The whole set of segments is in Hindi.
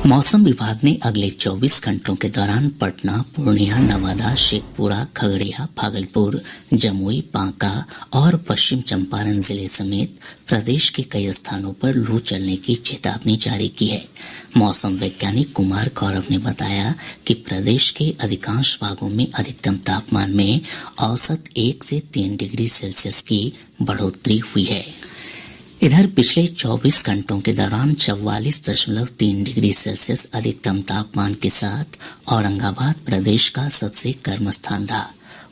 मौसम विभाग ने अगले 24 घंटों के दौरान पटना, पूर्णिया, नवादा, शेखपुरा, खगड़िया, भागलपुर, जमुई, बांका और पश्चिम चंपारण जिले समेत प्रदेश के कई स्थानों पर लू चलने की चेतावनी जारी की है। मौसम वैज्ञानिक कुमार गौरव ने बताया कि प्रदेश के अधिकांश भागों में अधिकतम तापमान में औसत 1 से 3 डिग्री सेल्सियस की बढ़ोतरी हुई है। इधर पिछले 24 घंटों के दौरान 44.3 डिग्री सेल्सियस अधिकतम तापमान के साथ औरंगाबाद प्रदेश का सबसे गर्म स्थान रहा।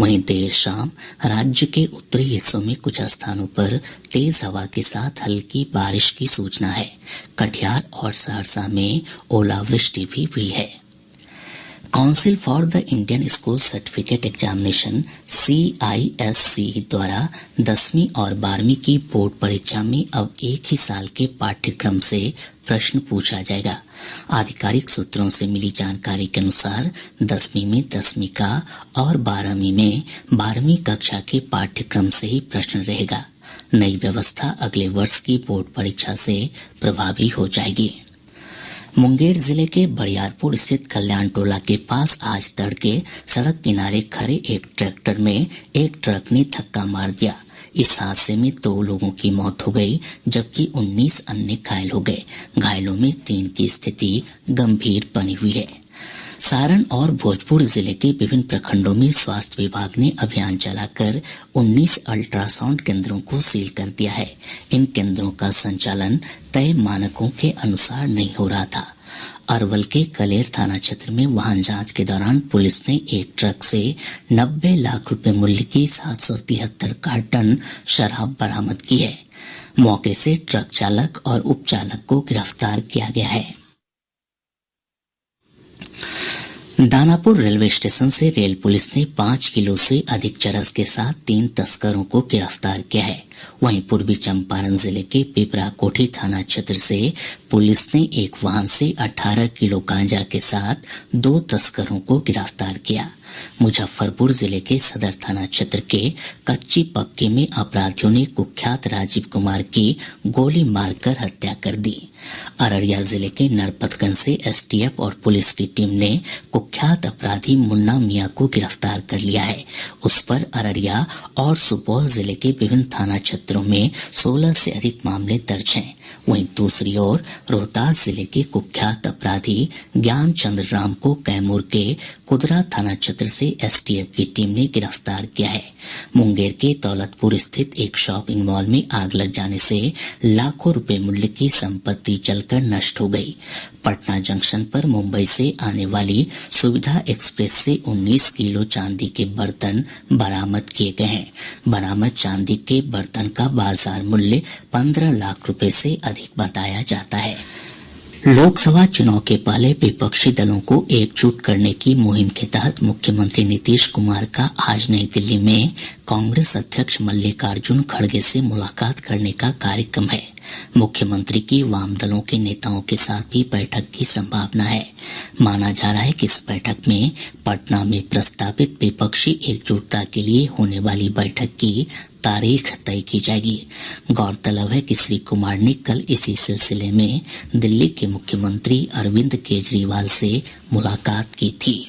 वहीं देर शाम राज्य के उत्तरी हिस्सों में कुछ स्थानों पर तेज हवा के साथ हल्की बारिश की सूचना है। कटिहार और सहरसा में ओलावृष्टि भी हुई है। Council for the Indian school certificate examination CISC द्वारा 10वीं और 12वीं की बोर्ड परीक्षा में अब एक ही साल के पाठ्यक्रम से प्रश्न पूछा जाएगा। आधिकारिक सूत्रों से मिली जानकारी के अनुसार 10वीं में 10वीं का और 12वीं में 12वीं कक्षा के पाठ्यक्रम से ही प्रश्न रहेगा। नई व्यवस्था अगले वर्ष की बोर्ड परीक्षा से प्रभावी हो जाएगी। मुंगेर जिले के बरियारपुर स्थित कल्याण टोला के पास आज तड़के सड़क किनारे खड़े एक ट्रैक्टर में एक ट्रक ने धक्का मार दिया। इस हादसे में 2 लोगों की मौत हो गई जबकि 19 अन्य घायल हो गए। घायलों में 3 की स्थिति गंभीर बनी हुई है। सारण और भोजपुर जिले के विभिन्न प्रखंडों में स्वास्थ्य विभाग ने अभियान चलाकर 19 अल्ट्रासाउंड केंद्रों को सील कर दिया है। इन केंद्रों का संचालन तय मानकों के अनुसार नहीं हो रहा था। अरवल के कलेर थाना क्षेत्र में वाहन जांच के दौरान पुलिस ने एक ट्रक से 90 लाख रुपए मूल्य की 773 कार्टन शराब बरामद की है। मौके से ट्रक चालक और उपचालक को गिरफ्तार किया गया है। दानापुर रेलवे स्टेशन से रेल पुलिस ने 5 किलो से अधिक चरस के साथ 3 तस्करों को गिरफ्तार किया है। वहीं पूर्वी चंपारण जिले के पिपरा कोठी थाना क्षेत्र से पुलिस ने एक वाहन से 18 किलो गांजा के साथ 2 तस्करों को गिरफ्तार किया। मुजफ्फरपुर जिले के सदर थाना क्षेत्र के कच्ची पक्की में अपराधियों ने कुख्यात राजीव कुमार की गोली मारकर हत्या कर दी। अररिया जिले के नरपतगंज से STF और पुलिस की टीम ने कुख्यात अपराधी मुन्ना मियां को गिरफ्तार कर लिया है। उस पर अररिया और सुपौल जिले के विभिन्न थाना क्षेत्रों में 16 से अधिक मामले दर्ज हैं। वहीं दूसरी ओर रोहतास जिले के कुख्यात अपराधी ज्ञान चंद्र राम को कैमूर के कुदरा थाना क्षेत्र से STF की टीम ने गिरफ्तार किया है। मुंगेर के दौलतपुर स्थित एक शॉपिंग मॉल में आग लग जाने से लाखों रुपए मूल्य की संपत्ति जलकर नष्ट हो गई। पटना जंक्शन पर मुंबई से आने वाली सुविधा एक्सप्रेस से 19 किलो चांदी के बर्तन बरामद किए गए हैं। बरामद चांदी के बर्तन का बाजार मूल्य 15 लाख रुपए से अधिक बताया जाता है। लोकसभा चुनाव के पहले विपक्षी दलों को एकजुट करने की मुहिम के तहत मुख्यमंत्री नीतीश कुमार का आज नई दिल्ली में कांग्रेस अध्यक्ष मल्लिकार्जुन खड़गे से मुलाकात करने का कार्यक्रम है। मुख्यमंत्री की वाम दलों के नेताओं के साथ भी बैठक की संभावना है। माना जा रहा है कि इस बैठक में पटना में प्रस्तावित विपक्षी एकजुटता के लिए होने वाली बैठक की तारीख तय की जाएगी। गौरतलब है कि श्री कुमार ने कल इसी सिलसिले में दिल्ली के मुख्यमंत्री अरविंद केजरीवाल से मुलाकात की थी।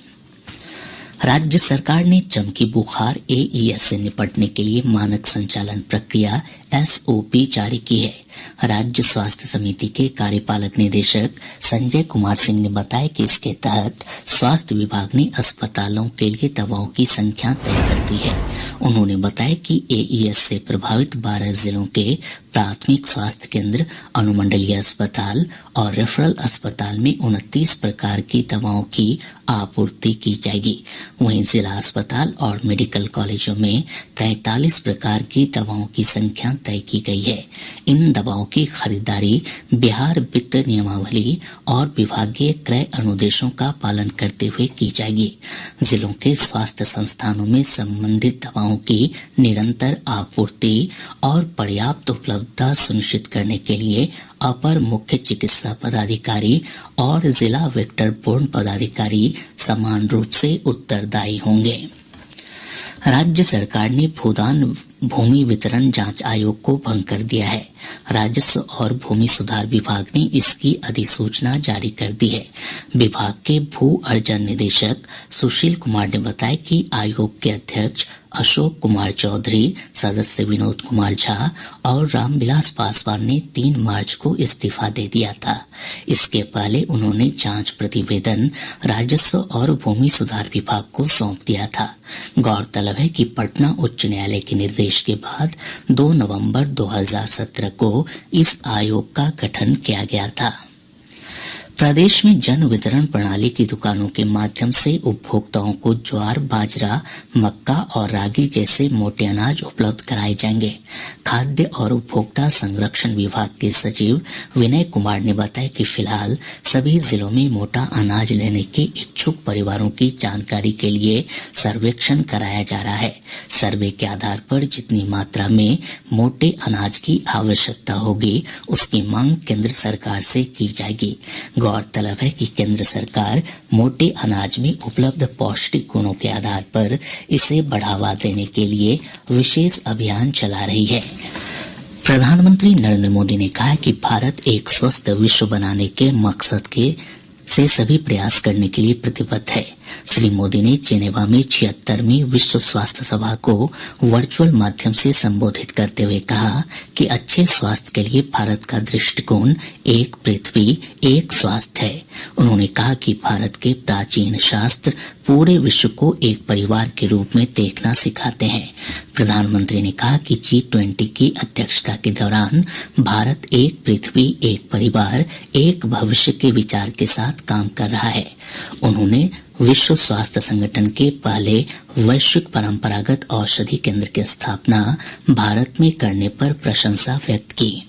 राज्य सरकार ने चमकी बुखार AES से निपटने के लिए मानक संचालन प्रक्रिया SOP जारी की है। राज्य स्वास्थ्य समिति के कार्यपालक निदेशक संजय कुमार सिंह ने बताया कि इसके तहत स्वास्थ्य विभाग ने अस्पतालों के लिए दवाओं की संख्या तय कर दी है। उन्होंने बताया कि AES से प्रभावित 12 जिलों के प्राथमिक स्वास्थ्य केंद्र, अनुमंडलीय अस्पताल और रेफरल अस्पताल में 29 प्रकार की दवाओं की आपूर्ति की जाएगी। वहीं जिला अस्पताल और मेडिकल कॉलेजों में 43 प्रकार की दवाओं की संख्या तय की गई है। इन दवाओं की खरीदारी बिहार वित्त नियमावली और विभागीय क्रय अनुदेशों का पालन करते हुए की जाएगी। जिलों के स्वास्थ्य संस्थानों में संबंधित दवाओं की निरंतर आपूर्ति और पर्याप्त उपलब्धता सुनिश्चित करने के लिए अपर मुख्य चिकित्सा पदाधिकारी और जिला वेक्टर बोर्ड पदाधिकारी समान रूप से उत्तरदायी होंगे। राज्य सरकार ने भूदान भूमि वितरण जांच आयोग को भंग कर दिया है। राजस्व और भूमि सुधार विभाग ने इसकी अधिसूचना जारी कर दी है। विभाग के भू अर्जन निदेशक सुशील कुमार ने बताया कि आयोग के अध्यक्ष अशोक कुमार चौधरी, सदस्य विनोद कुमार झा और रामविलास पासवान ने 3 मार्च को इस्तीफा दे दिया था। इसके पहले उन्होंने जांच प्रतिवेदन राजस्व और भूमि सुधार विभाग को सौंप दिया था। गौरतलब है कि पटना उच्च न्यायालय के निर्देश के बाद 2 नवंबर 2017 को इस आयोग का गठन किया गया था। प्रदेश में जन वितरण प्रणाली की दुकानों के माध्यम से उपभोक्ताओं को ज्वार, बाजरा, मक्का और रागी जैसे मोटे अनाज उपलब्ध कराए जाएंगे। खाद्य और उपभोक्ता संरक्षण विभाग के सचिव विनय कुमार ने बताया कि फिलहाल सभी जिलों में मोटा अनाज लेने के इच्छुक परिवारों की जानकारी के लिए सर्वेक्षण कराया जा रहा है। सर्वे के आधार पर जितनी मात्रा में मोटे अनाज की आवश्यकता होगी, उसकी मांग केंद्र सरकार से की जाएगी। गौरतलब है कि केंद्र सरकार मोटे अनाज में उपलब्ध पौष्टिक गुणों के आधार पर इसे बढ़ावा देने के लिए विशेष अभियान चला रही है। प्रधानमंत्री नरेंद्र मोदी ने कहा है कि भारत एक स्वस्थ विश्व बनाने के मकसद से सभी प्रयास करने के लिए प्रतिबद्ध है। श्री मोदी ने जेनेवा में 76वीं विश्व स्वास्थ्य सभा को वर्चुअल माध्यम से संबोधित करते हुए कहा कि अच्छे स्वास्थ्य के लिए भारत का दृष्टिकोण एक पृथ्वी एक स्वास्थ्य है। उन्होंने कहा कि भारत के प्राचीन शास्त्र पूरे विश्व को एक परिवार के रूप में देखना सिखाते हैं। प्रधानमंत्री ने कहा कि G20 की अध्यक्षता के दौरान भारत एक पृथ्वी एक परिवार एक भविष्य के विचार के साथ काम कर रहा है। उन्होंने विश्व स्वास्थ्य संगठन के पहले वैश्विक परंपरागत औषधि केंद्र की स्थापना भारत में करने पर प्रशंसा व्यक्त की।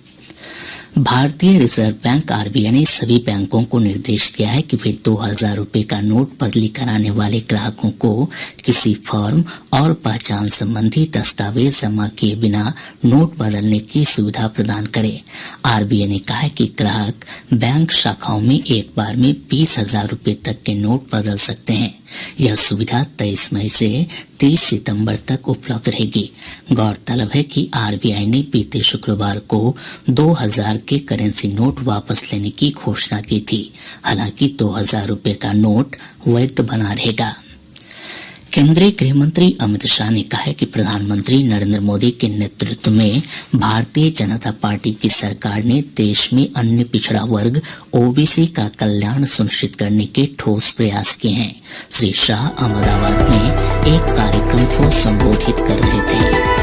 भारतीय रिजर्व बैंक RBI ने सभी बैंकों को निर्देश दिया है कि वे 2000 रुपए का नोट बदली कराने वाले ग्राहकों को किसी फॉर्म और पहचान संबंधी दस्तावेज जमा किए बिना नोट बदलने की सुविधा प्रदान करें। RBI ने कहा है कि ग्राहक बैंक शाखाओं में एक बार में 20,000 रुपए तक के नोट बदल सकते हैं। यह सुविधा 23 मई से 30 सितंबर तक उपलब्ध रहेगी। गौरतलब है कि RBI ने बीते शुक्रवार को 2000 के करेंसी नोट वापस लेने की घोषणा की थी। हालांकि 2000 रुपए का नोट वैध बना रहेगा। केंद्रीय गृह मंत्री अमित शाह ने कहा है कि प्रधानमंत्री नरेंद्र मोदी के नेतृत्व में भारतीय जनता पार्टी की सरकार ने देश में अन्य पिछड़ा वर्ग OBC का कल्याण सुनिश्चित करने के ठोस प्रयास किए हैं। श्री शाह अहमदाबाद में एक कार्यक्रम को संबोधित कर रहे थे।